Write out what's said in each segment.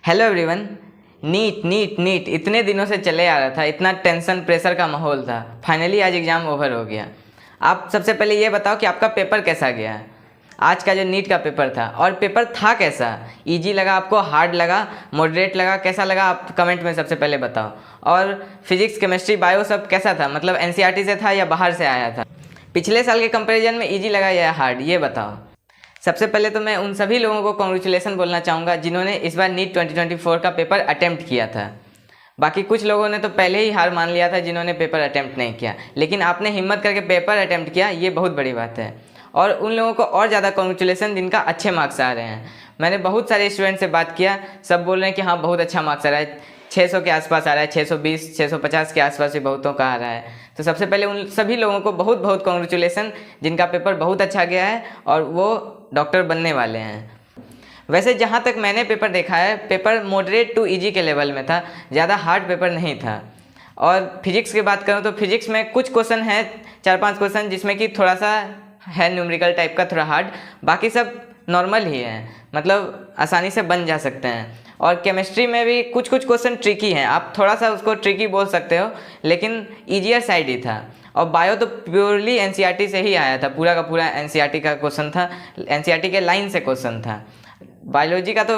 Hello everyone. NEET NEET NEET इतने दिनों से चले आ रहा था, इतना टेंशन प्रेशर का माहौल था। फाइनली आज एग्ज़ाम ओवर हो गया। आप सबसे पहले ये बताओ कि आपका पेपर कैसा गया। आज का जो नीट का पेपर था, और पेपर था कैसा? इजी लगा आपको, हार्ड लगा, मॉडरेट लगा, कैसा लगा आप कमेंट में सबसे पहले बताओ। और फिजिक्स केमिस्ट्री बायो सब कैसा था, मतलब एनसीईआरटी से था या बाहर से आया था? पिछले साल के कंपैरिजन में इजी लगा या हार्ड, ये बताओ। सबसे पहले तो मैं उन सभी लोगों को कॉन्ग्रेचुलेसन बोलना चाहूँगा जिन्होंने इस बार नीट 2024 का पेपर अटेम्प्ट किया था। बाकी कुछ लोगों ने तो पहले ही हार मान लिया था जिन्होंने पेपर अटेम्प्ट नहीं किया, लेकिन आपने हिम्मत करके पेपर अटेम्प्ट किया, ये बहुत बड़ी बात है। और उन लोगों को और ज़्यादा कॉन्ग्रेचुलेसन जिनका अच्छे मार्क्स आ रहे हैं। मैंने बहुत सारे स्टूडेंट से बात किया, सब बोल रहे हैं कि हाँ बहुत अच्छा मार्क्स आ रहा है, 600 के आसपास आ रहा है, 620 650 के आसपास भी बहुतों का आ रहा है। तो सबसे पहले उन सभी लोगों को बहुत बहुत कॉन्ग्रेचुलेसन जिनका पेपर बहुत अच्छा गया है और वो डॉक्टर बनने वाले हैं। वैसे जहाँ तक मैंने पेपर देखा है, पेपर मॉडरेट टू इजी के लेवल में था, ज़्यादा हार्ड पेपर नहीं था। और फिजिक्स की बात करूँ तो फिजिक्स में कुछ क्वेश्चन है, 4-5 क्वेश्चन जिसमें कि थोड़ा सा है न्यूमेरिकल टाइप का, थोड़ा हार्ड, बाकी सब नॉर्मल ही है, मतलब आसानी से बन जा सकते हैं। और केमिस्ट्री में भी कुछ कुछ क्वेश्चन ट्रिकी हैं, आप थोड़ा सा उसको ट्रिकी बोल सकते हो, लेकिन ईजियर साइड ही था। और बायो तो प्योरली एनसीईआरटी से ही आया था, पूरा का पूरा एनसीईआरटी का क्वेश्चन था, एनसीईआरटी के लाइन से क्वेश्चन था। बायोलॉजी का तो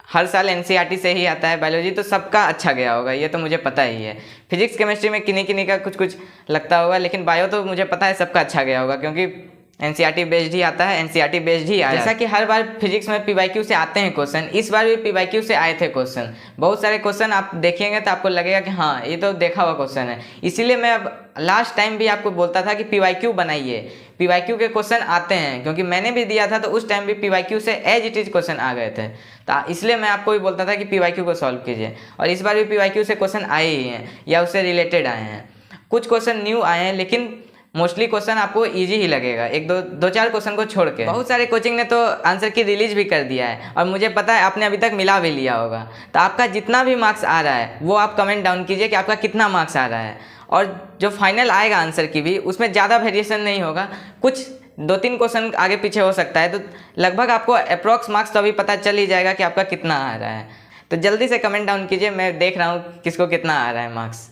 हर साल एनसीईआरटी से ही आता है, बायोलॉजी तो सबका अच्छा गया होगा, ये तो मुझे पता ही है। फिजिक्स केमिस्ट्री में किन्हीं किन्हीं का कुछ कुछ लगता होगा, लेकिन बायो तो मुझे पता है सबका अच्छा गया होगा, क्योंकि एनसीईआरटी बेस्ड ही आता है, एनसीईआरटी बेस्ड ही आया। जैसा कि हर बार फिजिक्स में पीवाईक्यू से आते हैं क्वेश्चन, इस बार भी पीवाईक्यू से आए थे क्वेश्चन। बहुत सारे क्वेश्चन आप देखेंगे तो आपको लगेगा कि हाँ ये तो देखा हुआ क्वेश्चन है। इसीलिए मैं अब लास्ट टाइम भी आपको बोलता था कि पीवाईक्यू बनाइए, पीवाईक्यू के क्वेश्चन आते हैं, क्योंकि मैंने भी दिया था तो उस टाइम भी पीवाईक्यू से एज इट इज क्वेश्चन आ गए थे। तो इसलिए मैं आपको भी बोलता था कि पीवाईक्यू को सॉल्व कीजिए, और इस बार भी पीवाईक्यू से क्वेश्चन आए ही हैं या उससे रिलेटेड आए हैं। कुछ क्वेश्चन न्यू आए हैं, लेकिन मोस्टली क्वेश्चन आपको इजी ही लगेगा, एक दो चार क्वेश्चन को छोड़ के। बहुत सारे कोचिंग ने तो आंसर की रिलीज भी कर दिया है, और मुझे पता है आपने अभी तक मिला भी लिया होगा। तो आपका जितना भी मार्क्स आ रहा है वो आप कमेंट डाउन कीजिए कि आपका कितना मार्क्स आ रहा है, और जो फाइनल आएगा आंसर की भी उसमें ज़्यादा वेरिएशन नहीं होगा, कुछ 2-3 क्वेश्चन आगे पीछे हो सकता है, तो लगभग आपको अप्रॉक्स मार्क्स तो अभी पता चल ही जाएगा कि आपका कितना आ रहा है। तो जल्दी से कमेंट डाउन कीजिए, मैं देख रहा हूँ किसको कितना आ रहा है मार्क्स।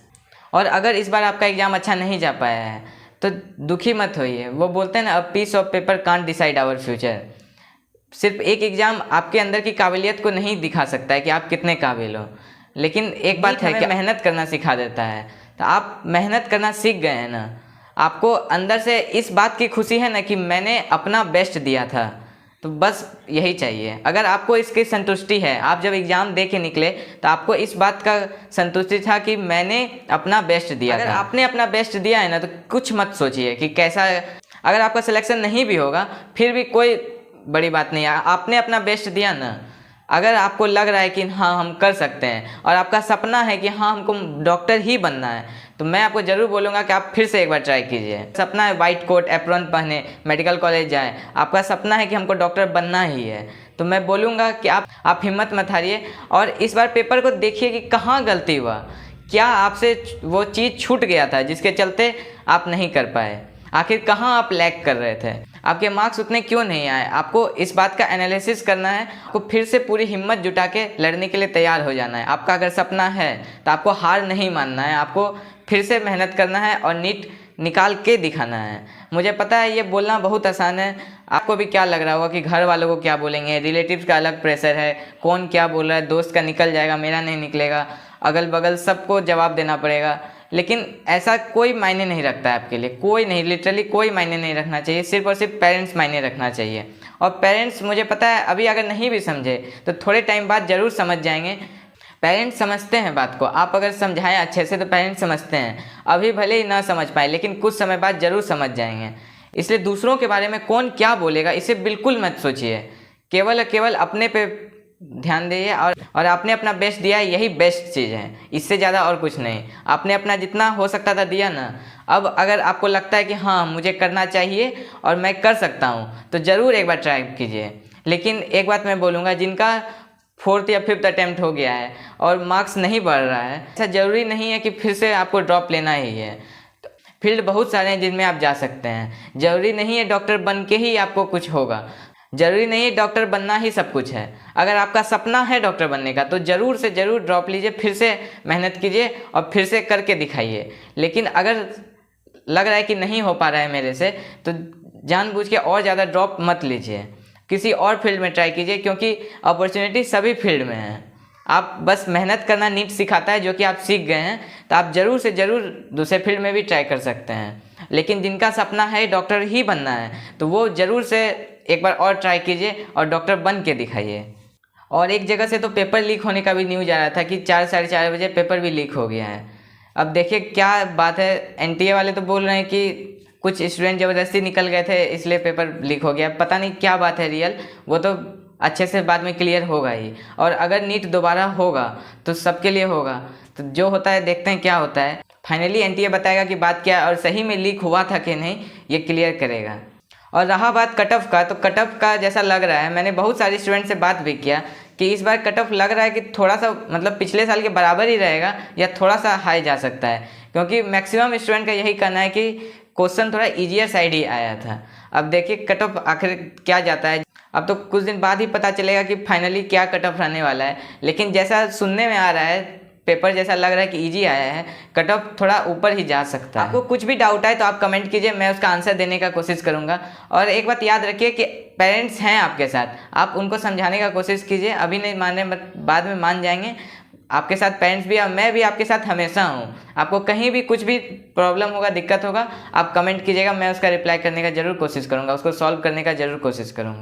और अगर इस बार आपका एग्ज़ाम अच्छा नहीं जा पाया है तो दुखी मत होइए। वो बोलते हैं ना, a piece of paper can't decide our future. सिर्फ एक एग्ज़ाम आपके अंदर की काबिलियत को नहीं दिखा सकता है कि आप कितने काबिल हो, लेकिन एक बात है कि मेहनत करना सिखा देता है। तो आप मेहनत करना सीख गए हैं ना, आपको अंदर से इस बात की खुशी है ना कि मैंने अपना बेस्ट दिया था, तो बस यही चाहिए। अगर आपको इसकी संतुष्टि है, आप जब एग्ज़ाम दे के निकले तो आपको इस बात का संतुष्टि था कि मैंने अपना बेस्ट दिया था। अगर आपने अपना बेस्ट दिया है ना, तो कुछ मत सोचिए कि कैसा, अगर आपका सिलेक्शन नहीं भी होगा फिर भी कोई बड़ी बात नहीं है, आपने अपना बेस्ट दिया ना। अगर आपको लग रहा है कि हाँ हम कर सकते हैं, और आपका सपना है कि हाँ हमको डॉक्टर ही बनना है, तो मैं आपको ज़रूर बोलूँगा कि आप फिर से एक बार ट्राई कीजिए। सपना है वाइट कोट एप्रॉन पहने मेडिकल कॉलेज जाएं, आपका सपना है कि हमको डॉक्टर बनना ही है, तो मैं बोलूँगा कि आप हिम्मत मत हारिए। और इस बार पेपर को देखिए कि कहाँ गलती हुआ, क्या आपसे वो चीज़ छूट गया था जिसके चलते आप नहीं कर पाए, आखिर कहाँ आप लैग कर रहे थे, आपके मार्क्स उतने क्यों नहीं आए। आपको इस बात का एनालिसिस करना है, आपको फिर से पूरी हिम्मत जुटा के लड़ने के लिए तैयार हो जाना है। आपका अगर सपना है तो आपको हार नहीं मानना है, आपको फिर से मेहनत करना है और नीट निकाल के दिखाना है। मुझे पता है ये बोलना बहुत आसान है, आपको भी क्या लग रहा होगा कि घर वालों को क्या बोलेंगे, रिलेटिव्स का अलग प्रेशर है, कौन क्या बोल रहा है, दोस्त का निकल जाएगा मेरा नहीं निकलेगा, अगल बगल सबको जवाब देना पड़ेगा। लेकिन ऐसा कोई मायने नहीं रखता है आपके लिए, कोई नहीं, लिटरली कोई मायने नहीं रखना चाहिए, सिर्फ और सिर्फ पेरेंट्स मायने रखना चाहिए। और पेरेंट्स मुझे पता है अभी अगर नहीं भी समझे तो थोड़े टाइम बाद ज़रूर समझ जाएंगे। पेरेंट्स समझते हैं बात को, आप अगर समझाएं अच्छे से तो पेरेंट्स समझते हैं, अभी भले ही ना समझ पाए लेकिन कुछ समय बाद ज़रूर समझ जाएंगे। इसलिए दूसरों के बारे में कौन क्या बोलेगा इसे बिल्कुल मत सोचिए, केवल और केवल अपने पे ध्यान दीजिए, और आपने अपना बेस्ट दिया है, यही बेस्ट चीज़ है, इससे ज़्यादा और कुछ नहीं। आपने अपना जितना हो सकता था दिया ना। अब अगर आपको लगता है कि हाँ मुझे करना चाहिए और मैं कर सकता हूँ, तो ज़रूर एक बार ट्राई कीजिए। लेकिन एक बात मैं बोलूँगा, जिनका 4th या 5th अटैम्प्ट हो गया है और मार्क्स नहीं बढ़ रहा है, ऐसा ज़रूरी नहीं है कि फिर से आपको ड्रॉप लेना ही है। फील्ड बहुत सारे हैं जिनमें आप जा सकते हैं, ज़रूरी नहीं है डॉक्टर बन के ही आपको कुछ होगा। ज़रूरी नहीं है डॉक्टर बनना ही सब कुछ है। अगर आपका सपना है डॉक्टर बनने का तो ज़रूर से ज़रूर ड्रॉप लीजिए, फिर से मेहनत कीजिए और फिर से करके दिखाइए। लेकिन अगर लग रहा है कि नहीं हो पा रहा है मेरे से, तो जानबूझ के और ज़्यादा ड्रॉप मत लीजिए, किसी और फील्ड में ट्राई कीजिए, क्योंकि अपॉर्चुनिटी सभी फील्ड में है। आप बस मेहनत करना नीट सिखाता है, जो कि आप सीख गए हैं, तो आप ज़रूर से ज़रूर दूसरे फील्ड में भी ट्राई कर सकते हैं। लेकिन जिनका सपना है डॉक्टर ही बनना है, तो वो ज़रूर से एक बार और ट्राई कीजिए और डॉक्टर बन के दिखाइए। और एक जगह से तो पेपर लीक होने का भी न्यूज़ आ रहा था कि 4 साढ़े 4 बजे पेपर भी लीक हो गया है। अब देखिए क्या बात है, एनटीए वाले तो बोल रहे हैं कि कुछ स्टूडेंट ज़बरदस्ती निकल गए थे इसलिए पेपर लीक हो गया। पता नहीं क्या बात है रियल, वो तो अच्छे से बाद में क्लियर होगा ही। और अगर नीट दोबारा होगा तो सबके लिए होगा, तो जो होता है देखते हैं क्या होता है। फाइनली एनटीए बताएगा कि बात क्या है और सही में लीक हुआ था कि नहीं, ये क्लियर करेगा। और रहा बात कट ऑफ का, तो कट ऑफ का जैसा लग रहा है, मैंने बहुत सारे स्टूडेंट से बात भी किया कि इस बार कट ऑफ लग रहा है कि थोड़ा सा मतलब पिछले साल के बराबर ही रहेगा या थोड़ा सा हाई जा सकता है, क्योंकि मैक्सिमम स्टूडेंट का यही कहना है कि क्वेश्चन थोड़ा ईजियर साइड ही आया था। अब देखिए कट ऑफ आखिर क्या जाता है, अब तो कुछ दिन बाद ही पता चलेगा कि फाइनली क्या कट ऑफ रहने वाला है। लेकिन जैसा सुनने में आ रहा है, पेपर जैसा लग रहा है कि इजी आया है, कट ऑफ थोड़ा ऊपर ही जा सकता है। आपको कुछ भी डाउट है तो आप कमेंट कीजिए, मैं उसका आंसर देने का कोशिश करूंगा। और एक बात याद रखिए कि पेरेंट्स हैं आपके साथ, आप उनको समझाने का कोशिश कीजिए, अभी नहीं माने बाद में मान जाएंगे। आपके साथ पेरेंट्स भी और मैं भी आपके साथ हमेशा हूँ। आपको कहीं भी कुछ भी प्रॉब्लम होगा, दिक्कत होगा, आप कमेंट कीजिएगा, मैं उसका रिप्लाई करने का ज़रूर कोशिश करूँगा, उसको सॉल्व करने का ज़रूर कोशिश करूँगा।